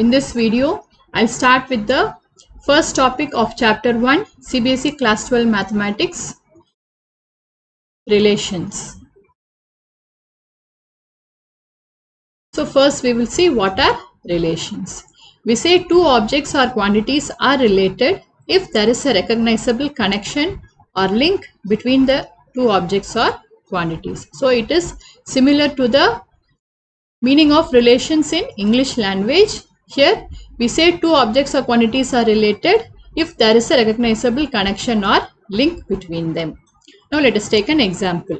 In this video, I'll start with the first topic of Chapter 1, CBSE Class 12 Mathematics, Relations. So first we will see what are relations. We say two objects or quantities are related if there is a recognizable connection or link between the two objects or quantities. So it is similar to the meaning of relations in English language. Here we say two objects or quantities are related if there is a recognizable connection or link between them. Now let us take an example.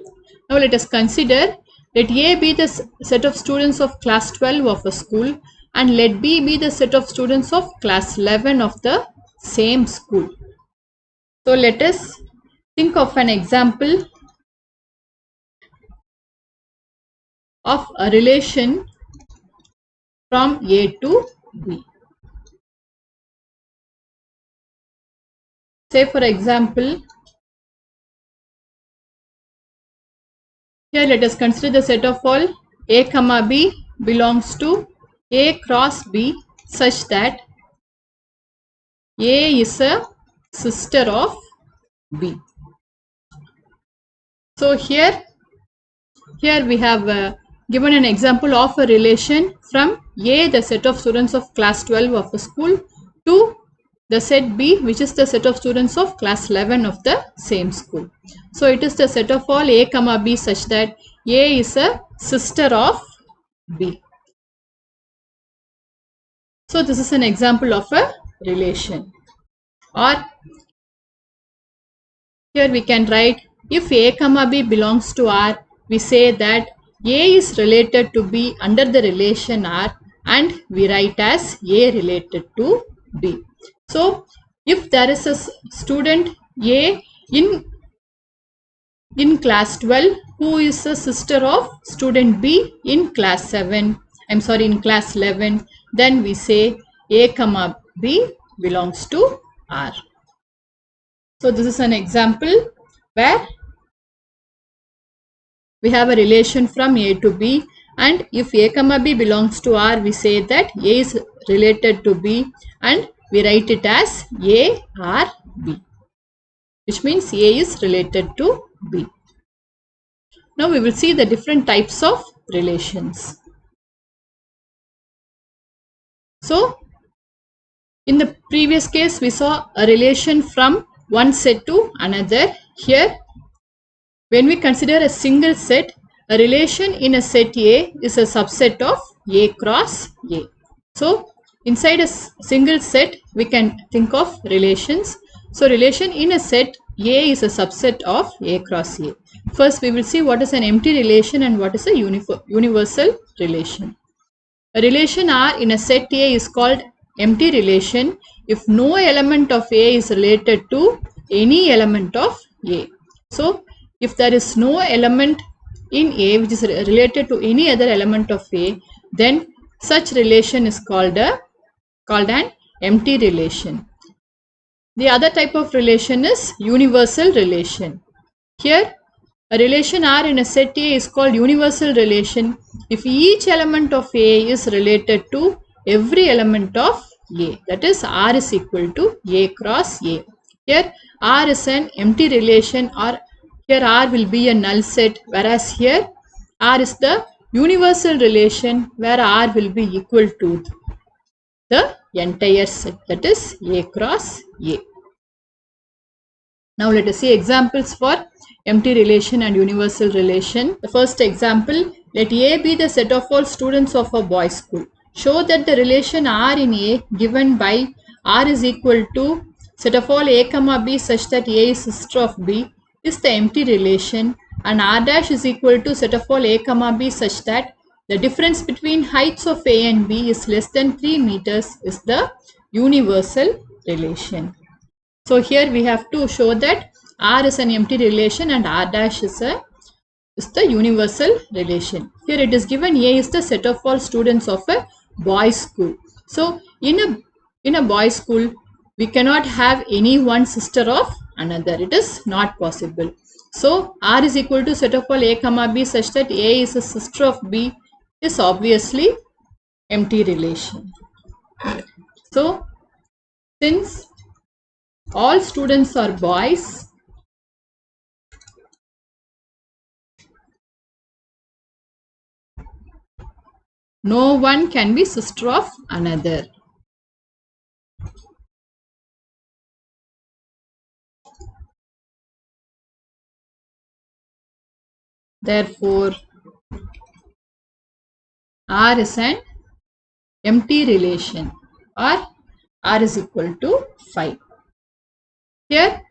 Now let us consider, let A be the set of students of class 12 of a school and let B be the set of students of class 11 of the same school. So let us think of an example of a relation from A to B. Say for example, here let us consider the set of all A comma B belongs to A cross B such that A is a sister of B. So here we have given an example of a relation from A, the set of students of class 12 of a school, to the set B, which is the set of students of class 11 of the same school. So it is the set of all A comma B such that A is a sister of B. So this is an example of a relation. Or here we can write, if A comma B belongs to R, we say that A is related to B under the relation R, and we write as A related to B. So if there is a student A in class 12 who is a sister of student B in class 11, then we say A comma B belongs to R. So this is an example where we have a relation from A to B, and if A comma B belongs to R, we say that A is related to B and we write it as A R B, which means A is related to B. Now we will see the different types of relations. So in the previous case we saw a relation from one set to another. Here when we consider a single set, a relation in a set A is a subset of A cross A. So inside a single set we can think of relations. So relation in a set A is a subset of A cross A. First we will see what is an empty relation and what is a universal relation. A relation R in a set A is called empty relation if no element of A is related to any element of A. So if there is no element in A which is related to any other element of A, then such relation is called an empty relation. The other type of relation is universal relation. Here a relation R in a set A is called universal relation if each element of A is related to every element of A, that is R is equal to A cross A. Here R is an empty relation, or here R will be a null set, whereas here R is the universal relation where R will be equal to the entire set, that is A cross A. Now let us see examples for empty relation and universal relation. The first example, let A be the set of all students of a boys' school. Show that the relation R in A given by R is equal to set of all A comma B such that A is sister of B is the empty relation, and R dash is equal to set of all A comma B such that the difference between heights of A and B is less than 3 meters is the universal relation. So here we have to show that R is an empty relation and R dash is the universal relation. Here it is given A is the set of all students of a boys' school. So in a boys' school we cannot have any one sister of another. It is not possible. So R is equal to set of all A comma B such that A is a sister of B is obviously empty relation. So since all students are boys, no one can be sister of another. Therefore, R is an empty relation, or R is equal to 5. Here,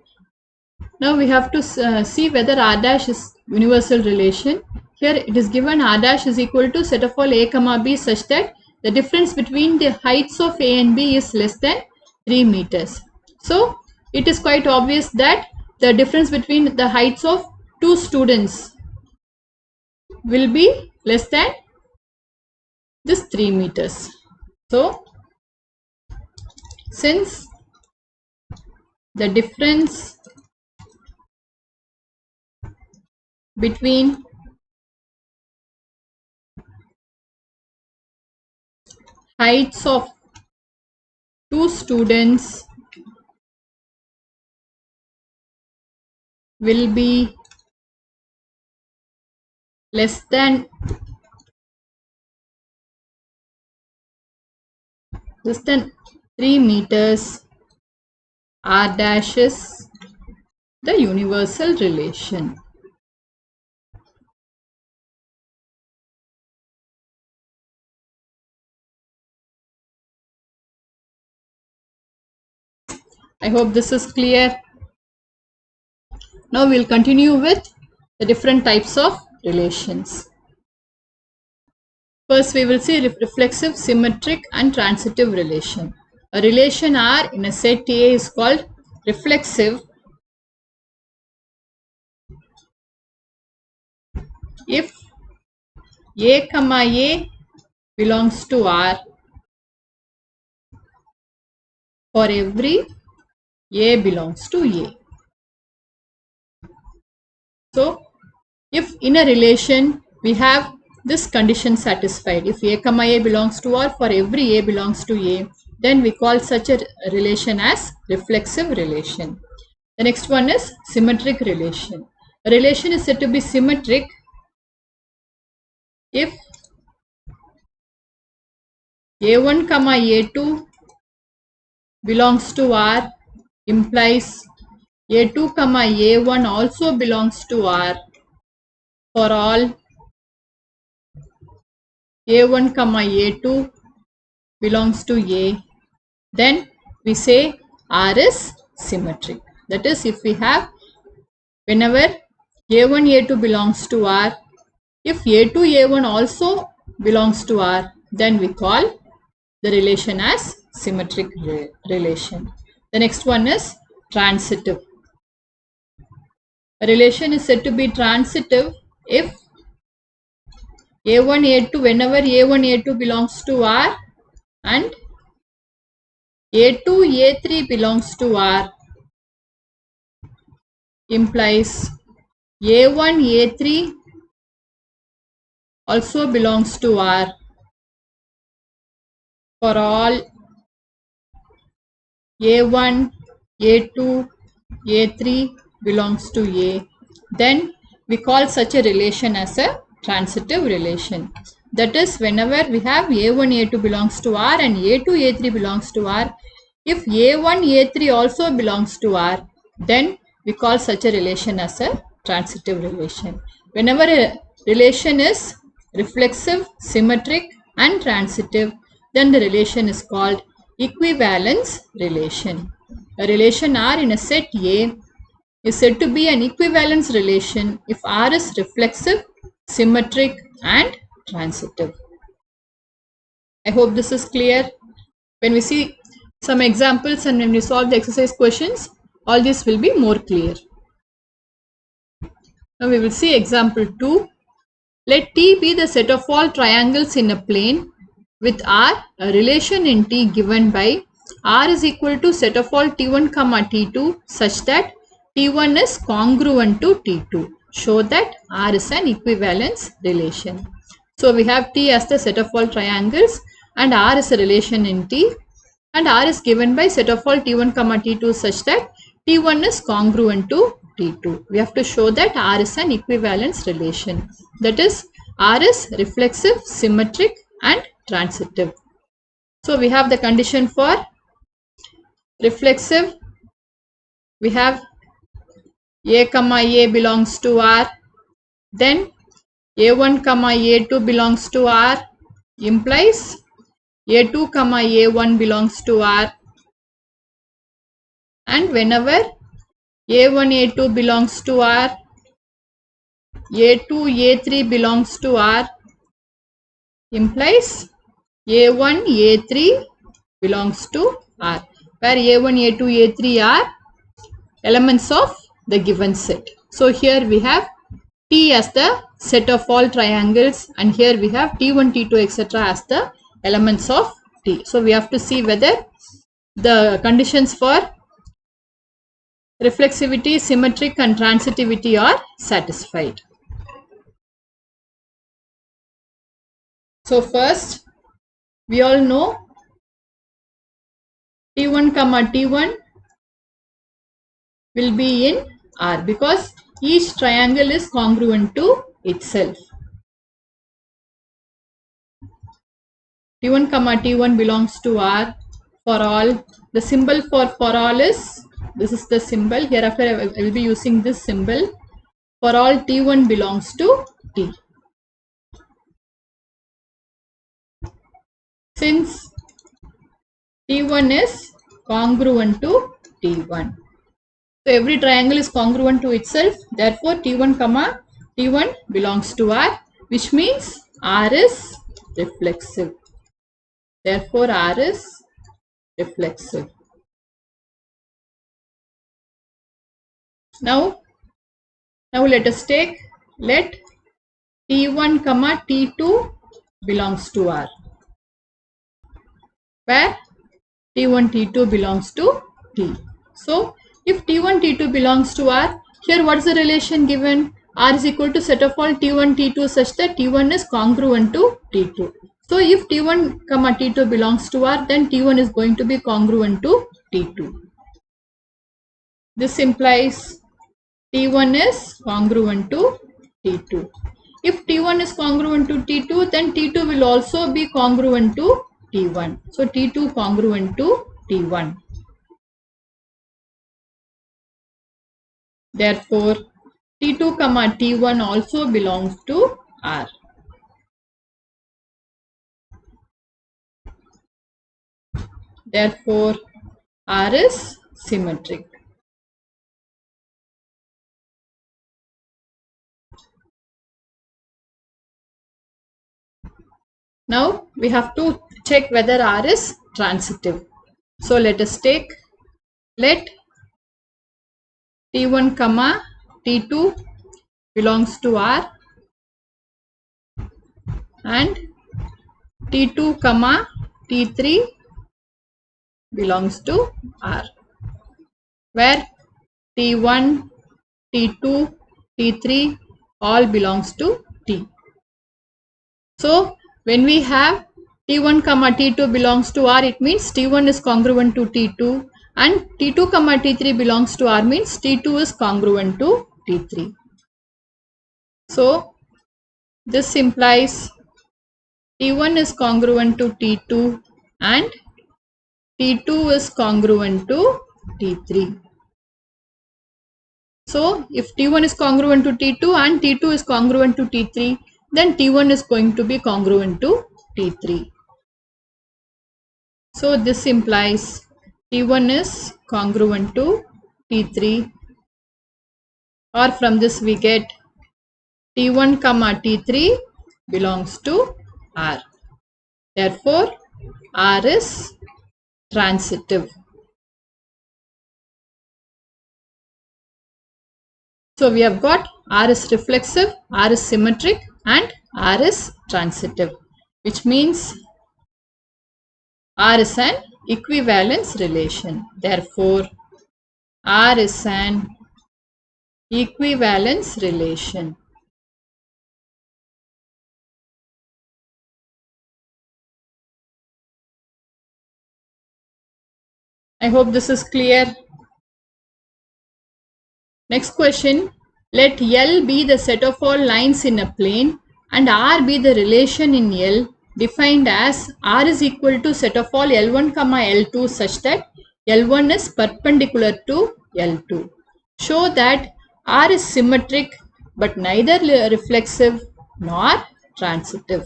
now we have to see whether R dash is universal relation. Here it is given R dash is equal to set of all A comma B such that the difference between the heights of A and B is less than 3 meters. So it is quite obvious that the difference between the heights of two students will be less than this 3 meters. So since the difference between heights of two students will be less than 3 meters, R dash is the universal relation. I hope this is clear. Now we'll continue with the different types of relations. First, we will see reflexive, symmetric, and transitive relation. A relation R in a set A is called reflexive if A comma A belongs to R for every A belongs to A. So, if in a relation we have this condition satisfied, if A comma A belongs to R for every A belongs to A, then we call such a relation as reflexive relation. The next one is symmetric relation. A relation is said to be symmetric if A1 comma A2 belongs to R implies A2 comma A1 also belongs to R for all A1 comma A2 belongs to A, then we say R is symmetric. That is, if we have whenever A1 A2 belongs to R, if A2 A1 also belongs to R, then we call the relation as symmetric relation. The next one is transitive. A relation is said to be transitive if A1 A2, whenever A1 A2 belongs to R and A2 A3 belongs to R, implies A1 A3 also belongs to R for all A1 A2 A3 belongs to A, then we call such a relation as a transitive relation. That is, whenever we have A1 A2 belongs to R and A2 A3 belongs to R, if A1 A3 also belongs to R, then we call such a relation as a transitive relation. Whenever a relation is reflexive, symmetric, and transitive, then the relation is called equivalence relation. A relation R in a set A is said to be an equivalence relation if R is reflexive, symmetric, and transitive. I hope this is clear. When we see some examples and when we solve the exercise questions, all this will be more clear. Now we will see example 2. Let T be the set of all triangles in a plane with R, a relation in T given by R is equal to set of all T1 comma T2 such that T1 is congruent to T2. Show that R is an equivalence relation. So we have T as the set of all triangles and R is a relation in T, and R is given by set of all T1 comma T2 such that T1 is congruent to T2. We have to show that R is an equivalence relation. That is, R is reflexive, symmetric and transitive. So we have the condition for reflexive. We have A comma A belongs to R, then A1 comma A2 belongs to R implies A2 comma A1 belongs to R, and whenever A1 A2 belongs to R, A2 A3 belongs to R implies A1 A3 belongs to R, where A1 A2 A3 are elements of the given set. So here we have T as the set of all triangles, and here we have T1, T2, etc. as the elements of T. So we have to see whether the conditions for reflexivity, symmetric and transitivity are satisfied. So first, we all know T1 comma T1 will be in R because each triangle is congruent to itself. T1 comma T1 belongs to R for all. The symbol for all is, this is the symbol. Hereafter I will be using this symbol. For all T1 belongs to T. Since T1 is congruent to T1. So every triangle is congruent to itself. Therefore T1 comma T1 belongs to R, which means R is reflexive. Therefore R is reflexive. Now let us take, let T1 comma T2 belongs to R, where T1 T2 belongs to T. So if T1 T2 belongs to R, here what is the relation given? R is equal to set of all T1 T2 such that T1 is congruent to T2. So if T1 comma T2 belongs to R, then T1 is going to be congruent to T2. This implies T1 is congruent to T2. If T1 is congruent to T2, then T2 will also be congruent to T1. So T2 congruent to T1. Therefore, T2 comma T1 also belongs to R. Therefore, R is symmetric. Now we have to check whether R is transitive. So let us take, let T1 comma T2 belongs to R and T2 comma T3 belongs to R, where T1, T2, T3 all belongs to T. So when we have T1 comma T2 belongs to R, it means T1 is congruent to T2, and T2 comma T3 belongs to R means T2 is congruent to T3. So this implies T1 is congruent to T2 and T2 is congruent to T3. So if T1 is congruent to T2 and T2 is congruent to T3, then T1 is going to be congruent to T3. So this implies T1 is congruent to T3, or from this we get T1 comma T3 belongs to R. Therefore, R is transitive. So we have got R is reflexive, R is symmetric and R is transitive, which means R is an equivalence relation. Therefore, R is an equivalence relation. I hope this is clear. Next question. Let L be the set of all lines in a plane and R be the relation in L defined as R is equal to set of all L1, L2 such that L1 is perpendicular to L2. Show that R is symmetric but neither reflexive nor transitive.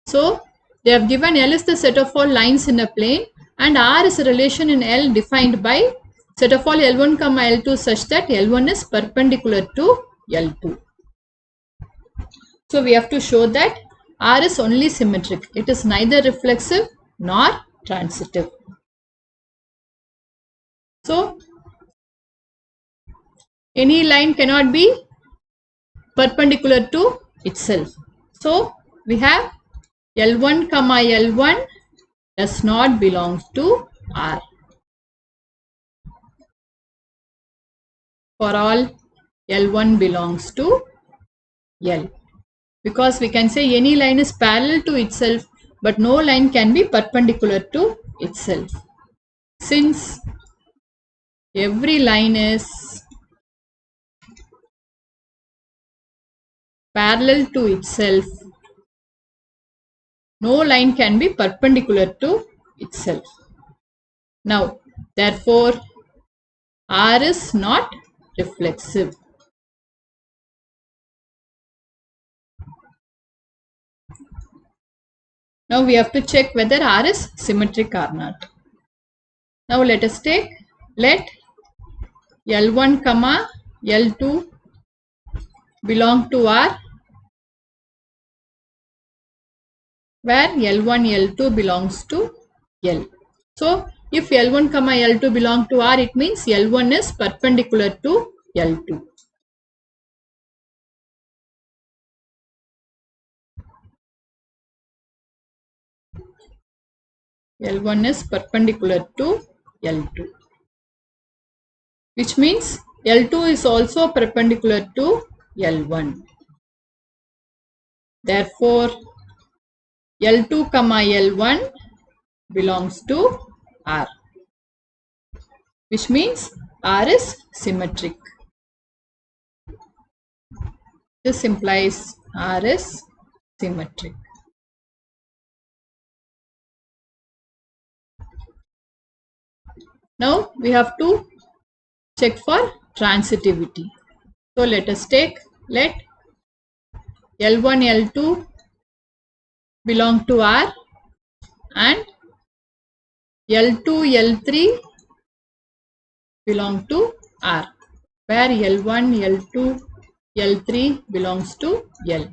So they have given L is the set of all lines in a plane and R is a relation in L defined by set of all L1, L2 such that L1 is perpendicular to L2. So we have to show that R is only symmetric. It is neither reflexive nor transitive. So any line cannot be perpendicular to itself. So we have L1, L1 does not belong to R. For all L1 belongs to L. Because we can say any line is parallel to itself, but no line can be perpendicular to itself. Since every line is parallel to itself, no line can be perpendicular to itself. Now, therefore, R is not reflexive. Now we have to check whether R is symmetric or not. Now let us take, let L1, L2 belong to R, where L1, L2 belongs to L. So if L1, L2 belong to R, it means L1 is perpendicular to L2. L1 is perpendicular to L2, which means L2 is also perpendicular to L1. Therefore, L2, L1 belongs to R, which means R is symmetric. This implies R is symmetric. Now we have to check for transitivity. So let us take, let L1, L2 belong to R and L2, L3 belong to R, where L1, L2, L3 belongs to L.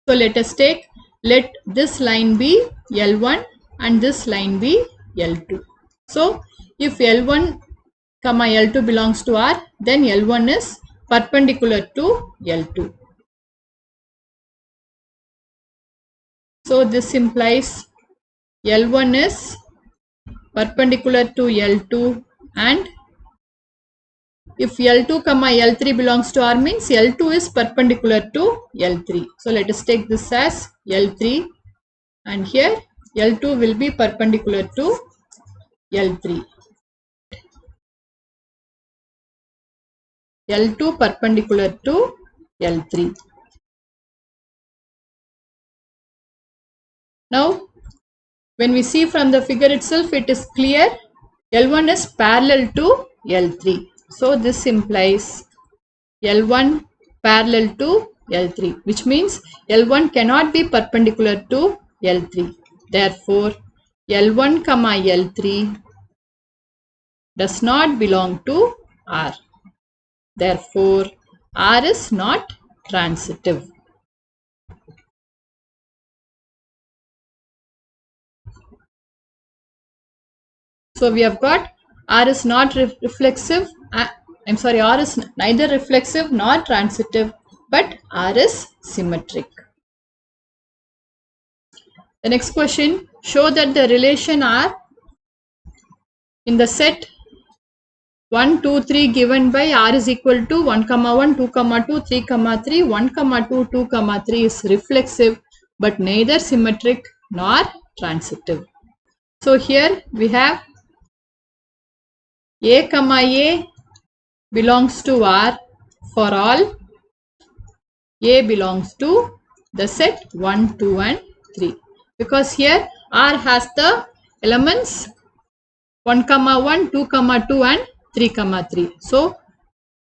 So let us take, let this line be L1 and this line be L2. So if L1, L2 belongs to R, then L1 is perpendicular to L2. So this implies L1 is perpendicular to L2, and if L2, L3 belongs to R means L2 is perpendicular to L3. So let us take this as L3, and here L2 will be perpendicular to L3. L2 perpendicular to L3. Now, when we see from the figure itself, it is clear L1 is parallel to L3. So this implies L1 parallel to L3, which means L1 cannot be perpendicular to L3. Therefore, L1, L3 does not belong to R. Therefore, R is not transitive. So we have got R is not reflexive. R is neither reflexive nor transitive, but R is symmetric. The next question, show that the relation R in the set 1, 2, 3 given by R is equal to 1, 1, 2, 2, 3, 3, 1, 2, 2, 3 is reflexive but neither symmetric nor transitive. So here we have A comma A belongs to R for all A belongs to the set 1, 2 and 3. Because here R has the elements 1, 1, 2, 2 and 3, 3. So,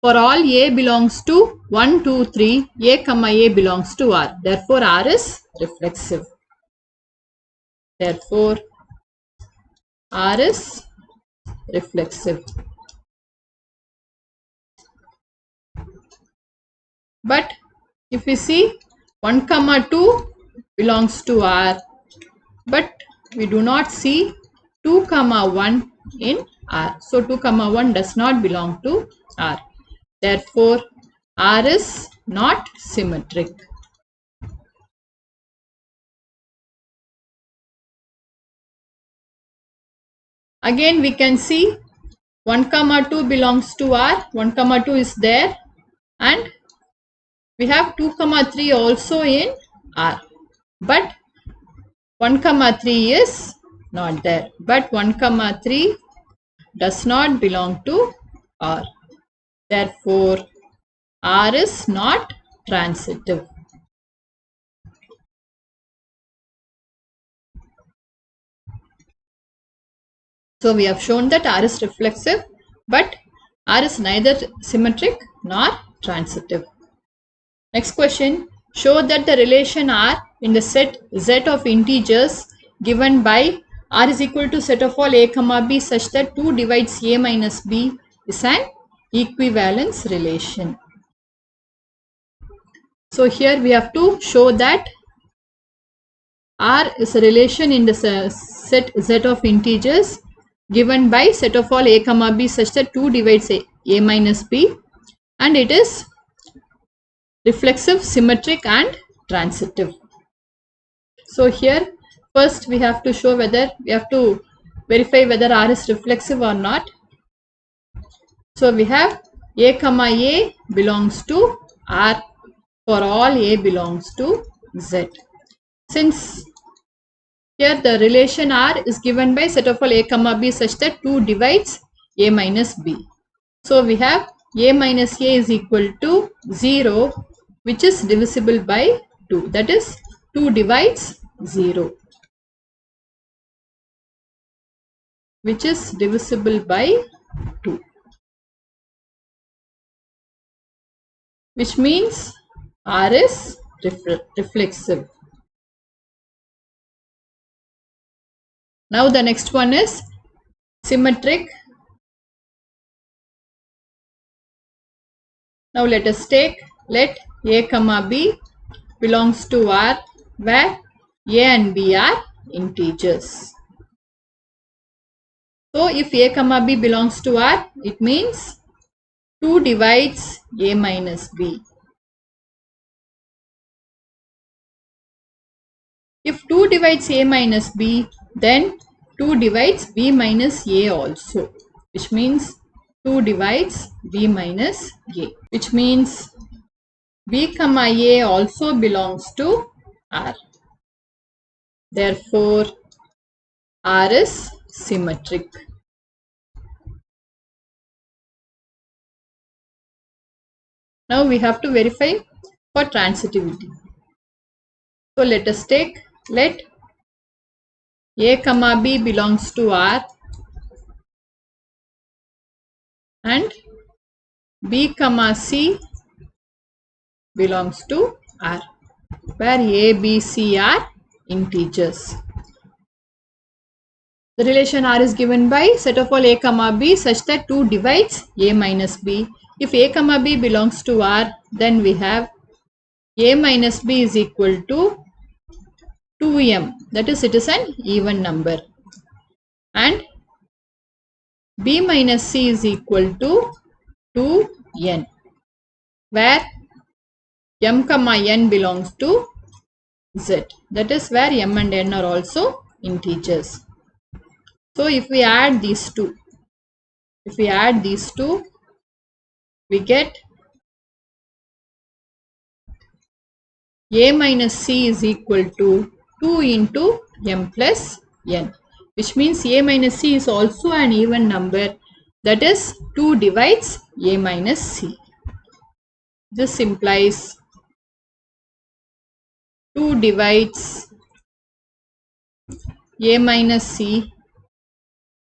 for all A belongs to 1, 2, 3, A belongs to R. Therefore, R is reflexive. Therefore, R is reflexive. But if we see 1, 2 belongs to R, but we do not see 2, 1 in R. So 2, 1 does not belong to R. Therefore, R is not symmetric. Again, we can see 1, 2 belongs to R. 1, 2 is there, and we have 2, 3 also in R. But 1, 3 is not there. But 1, 3 does not belong to R. Therefore, R is not transitive. So, we have shown that R is reflexive, but R is neither symmetric nor transitive. Next question. Show that the relation R in the set Z of integers given by R is equal to set of all A comma B such that 2 divides A minus B is an equivalence relation. So here we have to show that R is a relation in the set Z of integers given by set of all A comma B such that 2 divides A minus B, and it is reflexive, symmetric and transitive. So here first we have to show whether we have to verify whether R is reflexive or not. So we have A comma A belongs to R for all A belongs to Z. Since here the relation R is given by set of all A comma B such that 2 divides A minus B. So we have A minus A is equal to 0, which is divisible by 2. That is 2 divides 0, which is divisible by 2. Which means R is reflexive. Now the next one is symmetric. Now let us take, let A comma B belongs to R where A and B are integers. So if A comma B belongs to R, it means 2 divides A minus B. If 2 divides A minus B, then 2 divides B minus A also, which means 2 divides B minus A, which means B comma A also belongs to R. Therefore, R is symmetric. Now we have to verify for transitivity. So let us take, let A comma B belongs to R and B comma C belongs to R, where A, B, C are integers. The relation R is given by set of all A comma B such that 2 divides A minus B. If A comma B belongs to R, then we have A minus B is equal to 2m, that is, it is an even number, and B minus C is equal to 2n, where m comma n belongs to Z, that is where m and n are also integers. So if we add these two, we get A minus C is equal to 2 into m plus n, which means A minus C is also an even number, That is 2 divides A minus C. This implies 2 divides A minus C,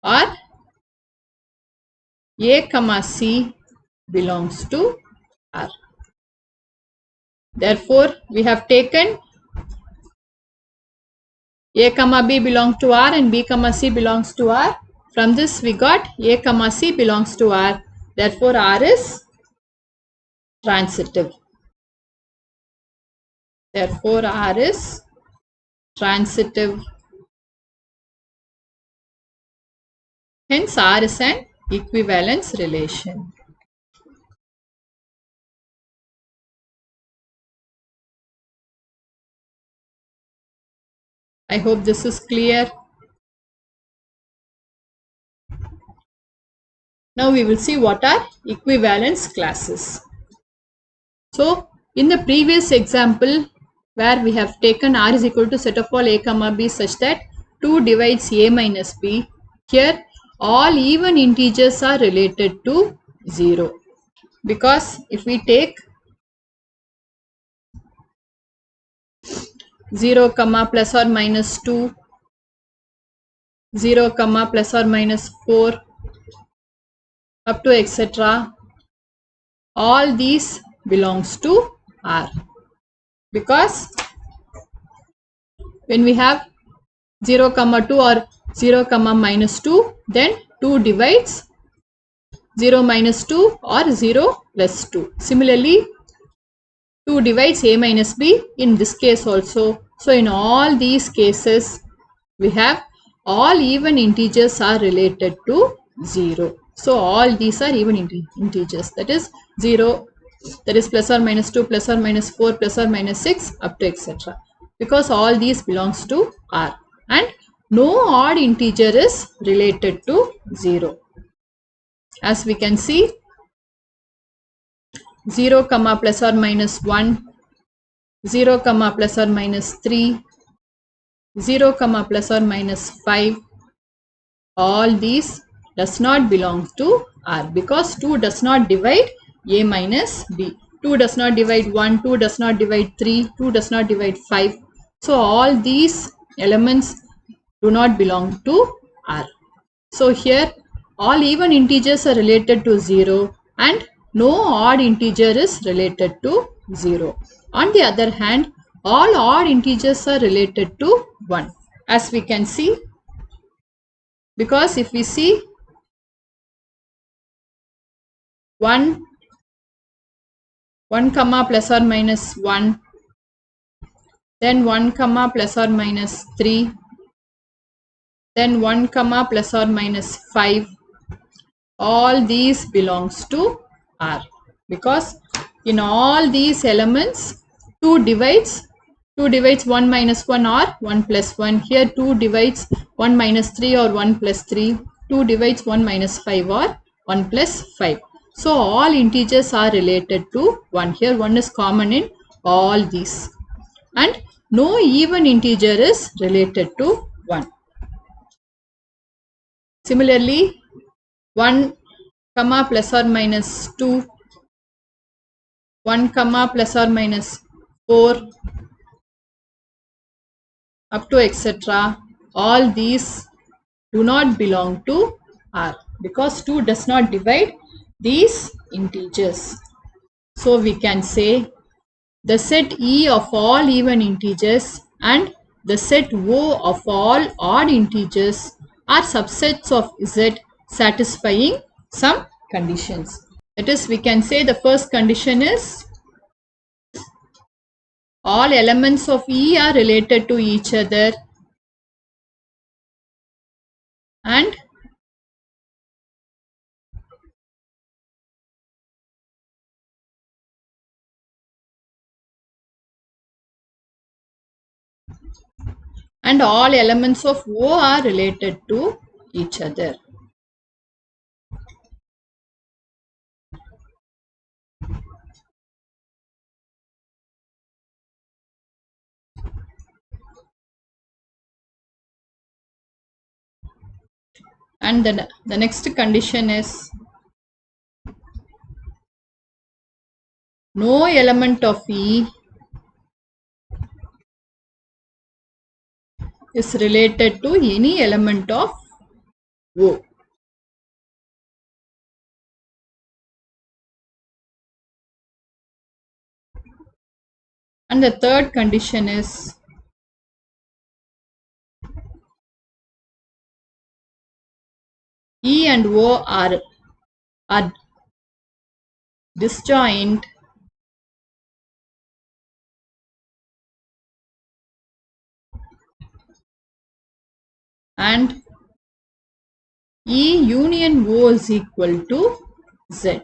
or A comma C belongs to R. Therefore, we have taken A comma B belongs to R and B comma C belongs to R. From this we got A comma C belongs to R. Therefore, R is transitive. Therefore, R is transitive. Hence, R is an equivalence relation. I hope this is clear. Now we will see what are equivalence classes. So, in the previous example where we have taken R is equal to set of all A comma B such that 2 divides A minus B, here all even integers are related to 0. Because if we take 0 comma plus or minus 2, 0 comma plus or minus 4, up to etc., all these belongs to R. Because when we have 0 comma 2 or 0 comma minus 2, then 2 divides 0 minus 2 or 0 plus 2. Similarly, 2 divides A minus B in this case also. So, in all these cases, we have all even integers are related to 0. So, all these are even integers, that is 0, that is plus or minus 2, plus or minus 4, plus or minus 6, up to etc. Because all these belongs to R and no odd integer is related to 0. As we can see, 0 comma plus or minus 1, 0 comma plus or minus 3, 0 comma plus or minus 5, all these does not belong to R because 2 does not divide A minus B. 2 does not divide 1, 2 does not divide 3, 2 does not divide 5. So, all these elements do not belong to R. So, here all even integers are related to 0 and no odd integer is related to 0. On the other hand, all odd integers are related to 1. As we can see, because if we see 1 comma plus or minus 1, then 1 comma plus or minus 3, then 1 comma plus or minus 5, all these belongs to R because in all these elements 2 divides 1 minus 1 or 1 plus 1. Here 2 divides 1 minus 3 or 1 plus 3. 2 divides 1 minus 5 or 1 plus 5. So all integers are related to 1. Here 1 is common in all these. And no even integer is related to 1. Similarly, 1 comma plus or minus 2, 1 comma plus or minus 4, up to etc. All these do not belong to R because 2 does not divide these integers. So we can say the set E of all even integers and the set O of all odd integers are subsets of Z satisfying some conditions. That is, we can say the first condition is all elements of E are related to each other and all elements of O are related to each other. And the next condition is no element of E is related to any element of O. And the third condition is E and O are disjoint and E union O is equal to Z.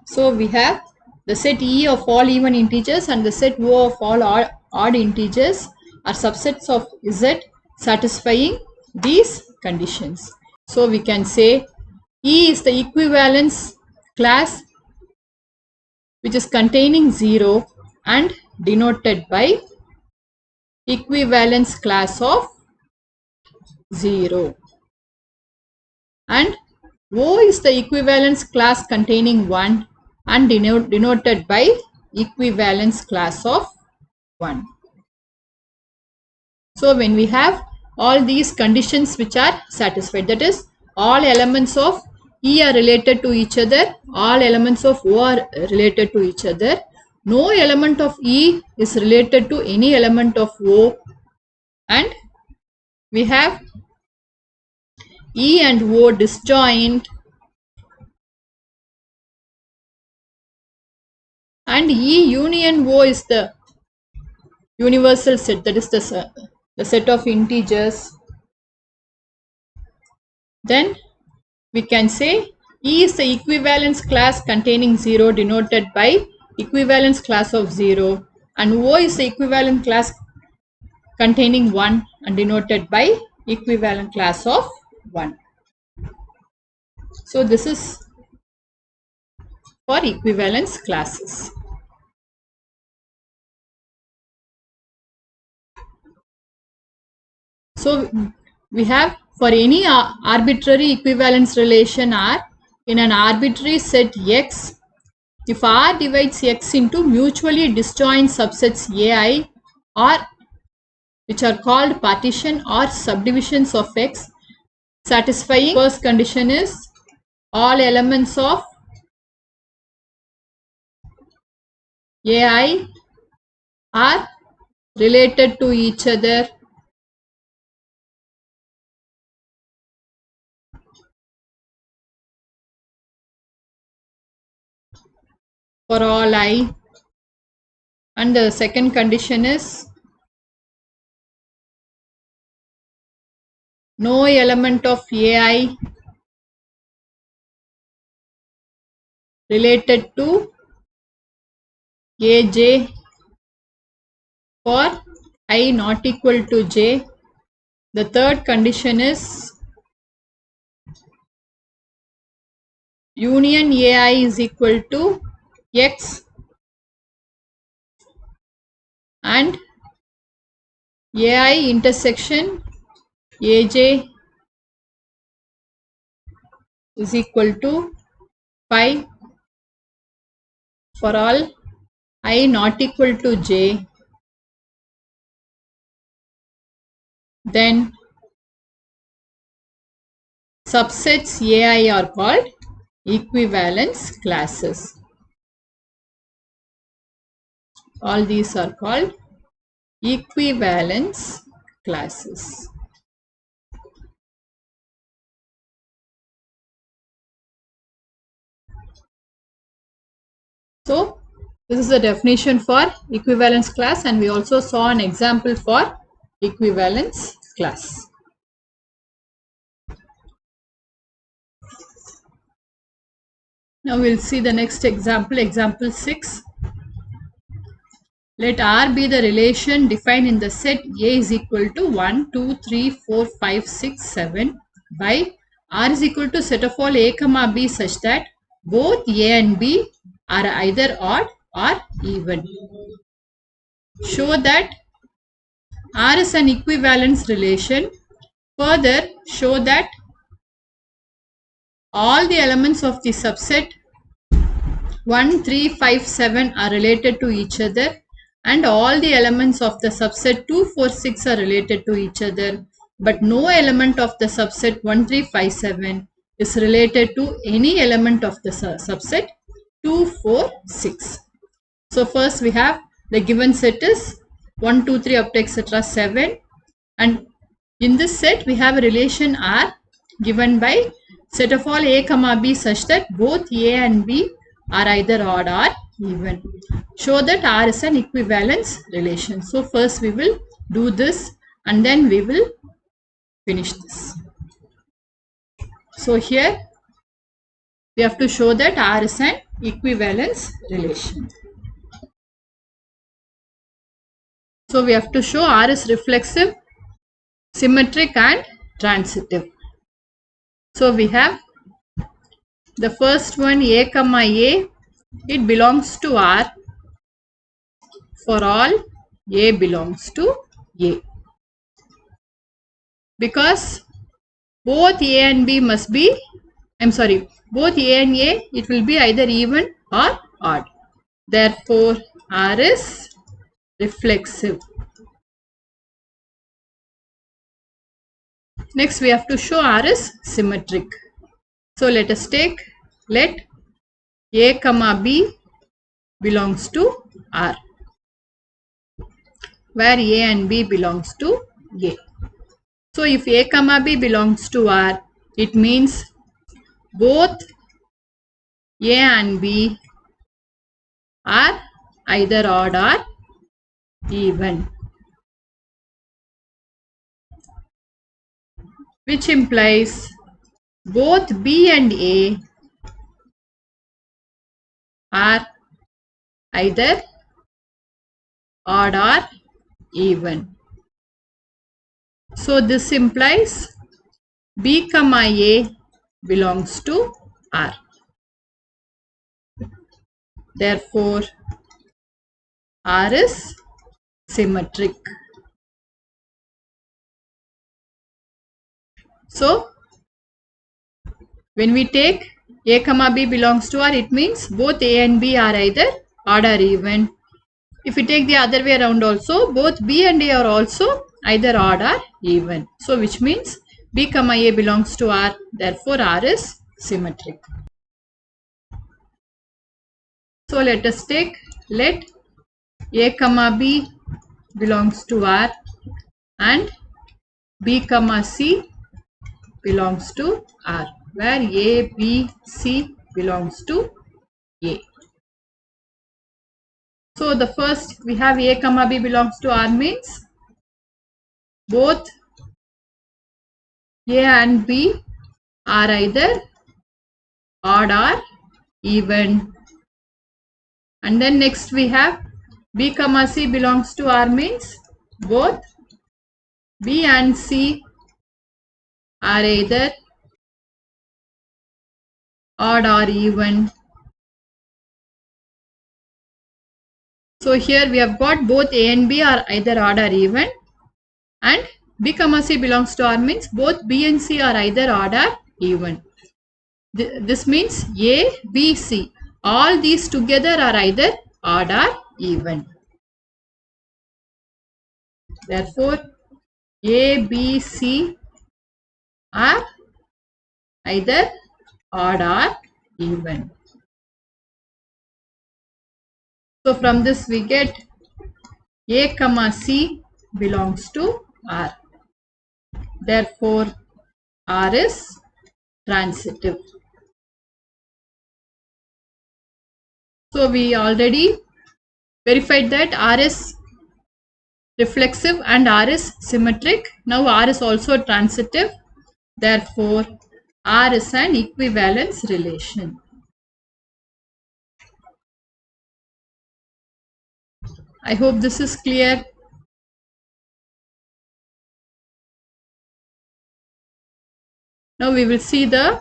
So we have the set E of all even integers and the set O of all odd integers are subsets of Z satisfying these conditions. So we can say E is the equivalence class which is containing 0 and denoted by equivalence class of 0. And O is the equivalence class containing 1 and denoted by equivalence class of 1. So when we have all these conditions which are satisfied, that is all elements of E are related to each other, all elements of O are related to each other, no element of E is related to any element of O, and we have E and O disjoint and E union O is the universal set, that is the set of integers. Then we can say E is the equivalence class containing 0 denoted by equivalence class of 0 and O is the equivalent class containing 1 and denoted by equivalent class of 1. So this is for equivalence classes. So we have for any arbitrary equivalence relation R in an arbitrary set X, if R divides X into mutually disjoint subsets AI or which are called partition or subdivisions of X, satisfying first condition is all elements of AI are related to each other for all I, and the second condition is no element of AI related to AJ for I not equal to J. The third condition is union AI is equal to X and AI intersection AJ is equal to phi for all I not equal to J. Then subsets AI are called equivalence classes. All these are called equivalence classes. So this is the definition for equivalence class, and we also saw an example for equivalence class. Now we'll see the next example, example 6. Let R be the relation defined in the set A is equal to 1, 2, 3, 4, 5, 6, 7 by R is equal to set of all A comma B such that both A and B are either odd or even. Show that R is an equivalence relation. Further, show that all the elements of the subset 1, 3, 5, 7 are related to each other, and all the elements of the subset 2, 4, 6 are related to each other, but no element of the subset 1, 3, 5, 7 is related to any element of the subset 2, 4, 6. So first we have the given set is 1, 2, 3 up to etc. 7, and in this set we have a relation R given by set of all A comma B such that both A and B are either odd or even. Show that R is an equivalence relation. So first we will do this and then we will finish this. So here we have to show that R is an equivalence relation. So we have to show R is reflexive, symmetric and transitive. So we have the first one A comma A, it belongs to R for all A belongs to A. Because both A and B must be, both A and A, it will be either even or odd. Therefore, R is reflexive. Next, we have to show R is symmetric. So let us take, let A comma B belongs to R, where A and B belongs to A. So if A comma B belongs to R, it means both A and B are either odd or even, which implies both B and A are either odd or even. So this implies B comma A belongs to R. Therefore, R is symmetric. So when we take A comma B belongs to R, it means both A and B are either odd or even. If we take the other way around also, both B and A are also either odd or even. So which means B comma A belongs to R, therefore R is symmetric. So let us take, let A comma B belongs to R and B comma C belongs to R, where A, B, C belongs to A. So the first we have A comma B belongs to R means both A and B are either odd or even. And then next we have B comma C belongs to R means both B and C are either odd or even. So here we have got both A and B are either odd or even, and B comma C belongs to R means both B and C are either odd or even. This means A, B, C, all these together are either odd or even. Therefore, A, B, C are either odd or even. So from this we get A comma C belongs to R. Therefore, R is transitive. So we already verified that R is reflexive and R is symmetric. Now R is also transitive. Therefore, R is an equivalence relation. I hope this is clear. Now we will see the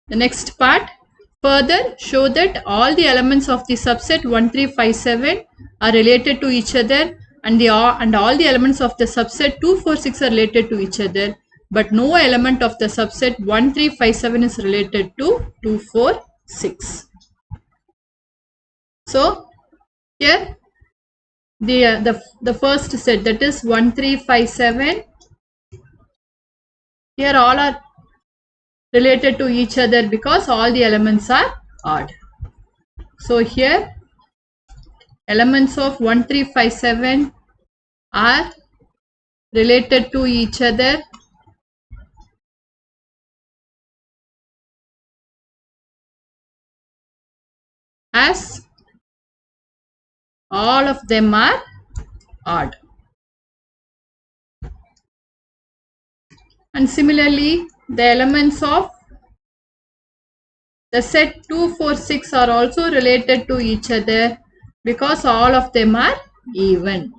next part. Further, show that all the elements of the subset 1, 3, 5, 7 are related to each other, and all the elements of the subset 2, 4, 6 are related to each other, but no element of the subset 1, 3, 5, 7 is related to 2, 4, 6. So here the first set, that is 1, 3, 5, 7. Here all are related to each other because all the elements are odd. So here elements of 1, 3, 5, 7 are related to each other as all of them are odd. And similarly, the elements of the set 2, 4, 6 are also related to each other because all of them are even.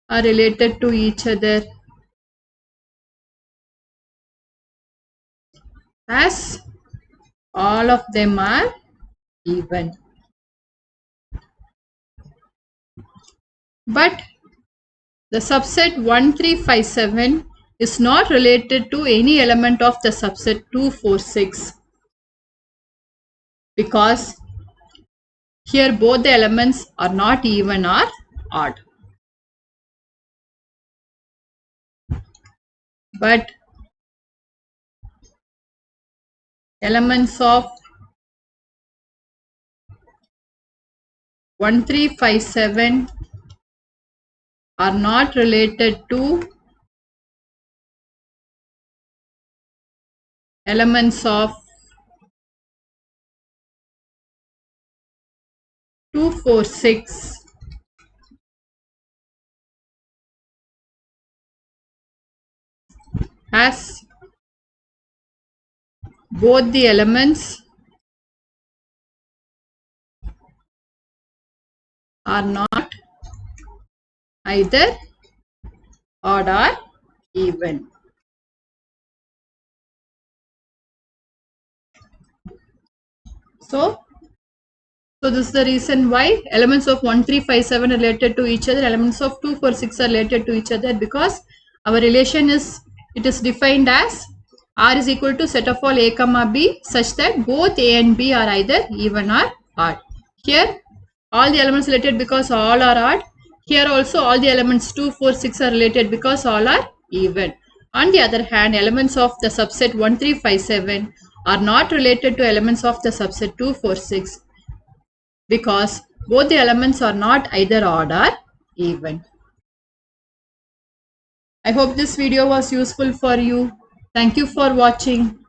Are related to each other as all of them are even. But the subset 1, 3, 5, 7 is not related to any element of the subset 2, 4, 6 because here both the elements are not even or odd. But elements of 1, 3, 5, 7 are not related to elements of 2, 4, 6 as both the elements are not either odd or even. So this is the reason why elements of 1, 3, 5, 7 are related to each other, elements of 2, 4, 6 are related to each other because our relation is defined as R is equal to set of all A comma B such that both A and B are either even or odd. Here all the elements related because all are odd. Here also all the elements 2, 4, 6 are related because all are even. On the other hand, elements of the subset 1, 3, 5, 7 are not related to elements of the subset 2, 4, 6 because both the elements are not either odd or even. I hope this video was useful for you. Thank you for watching.